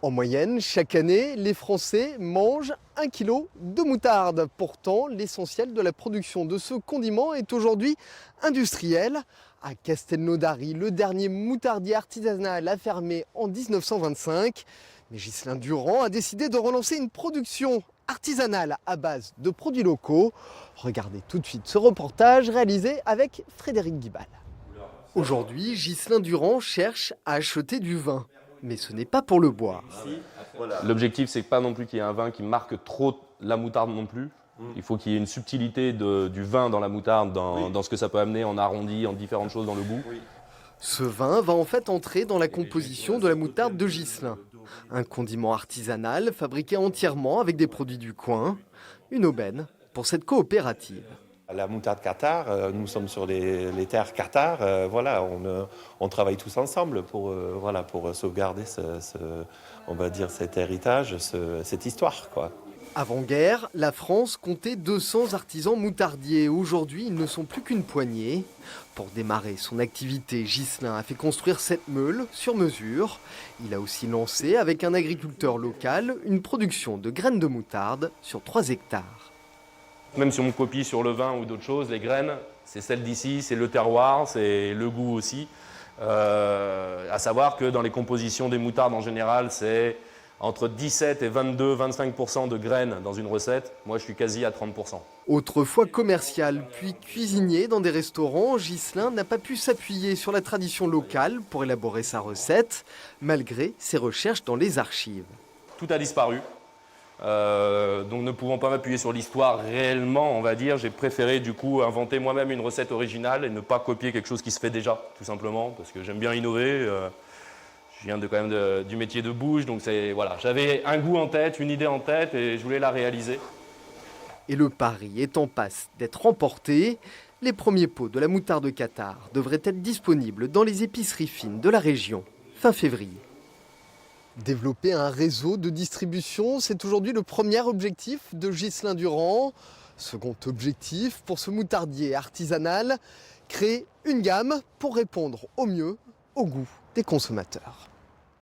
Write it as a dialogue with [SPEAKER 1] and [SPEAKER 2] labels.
[SPEAKER 1] En moyenne, chaque année, les Français mangent 1 kg de moutarde. Pourtant, l'essentiel de la production de ce condiment est aujourd'hui industriel. À Castelnaudary, le dernier moutardier artisanal a fermé en 1925. Mais Ghislain Durand a décidé de relancer une production artisanale à base de produits locaux. Regardez tout de suite ce reportage réalisé avec Frédéric Guibal. Aujourd'hui, Ghislain Durand cherche à acheter du vin. Mais ce n'est pas pour le boire.
[SPEAKER 2] L'objectif, c'est pas non plus qu'il y ait un vin qui marque trop la moutarde non plus. Il faut qu'il y ait une subtilité du vin dans la moutarde, dans ce que ça peut amener en arrondi, en différentes choses dans le goût.
[SPEAKER 1] Ce vin va en fait entrer dans la composition de la moutarde de Ghislain. Un condiment artisanal fabriqué entièrement avec des produits du coin. Une aubaine pour cette coopérative.
[SPEAKER 3] La moutarde Qatar, nous sommes sur les terres Qatar, on travaille tous ensemble pour sauvegarder on va dire cet héritage, cette histoire, quoi.
[SPEAKER 1] Avant-guerre, la France comptait 200 artisans moutardiers. Aujourd'hui, ils ne sont plus qu'une poignée. Pour démarrer son activité, Ghislain a fait construire cette meule sur mesure. Il a aussi lancé, avec un agriculteur local, une production de graines de moutarde sur 3 hectares.
[SPEAKER 2] Même si on me copie sur le vin ou d'autres choses, les graines, c'est celles d'ici, c'est le terroir, c'est le goût aussi. À savoir que dans les compositions des moutardes en général, c'est entre 17 et 22-25% de graines dans une recette. Moi, je suis quasi à 30%.
[SPEAKER 1] Autrefois commercial, puis cuisinier dans des restaurants, Ghislain n'a pas pu s'appuyer sur la tradition locale pour élaborer sa recette, malgré ses recherches dans les archives.
[SPEAKER 2] Tout a disparu. Donc ne pouvant pas m'appuyer sur l'histoire réellement, on va dire, j'ai préféré du coup inventer moi-même une recette originale et ne pas copier quelque chose qui se fait déjà, tout simplement, parce que j'aime bien innover. Je viens quand même du métier de bouche, donc voilà, j'avais un goût en tête, une idée en tête et je voulais la réaliser.
[SPEAKER 1] Et le pari est en passe d'être remporté. Les premiers pots de la moutarde Qatar devraient être disponibles dans les épiceries fines de la région fin février. Développer un réseau de distribution, c'est aujourd'hui le premier objectif de Ghislain Durand. Second objectif pour ce moutardier artisanal, créer une gamme pour répondre au mieux au goût des consommateurs.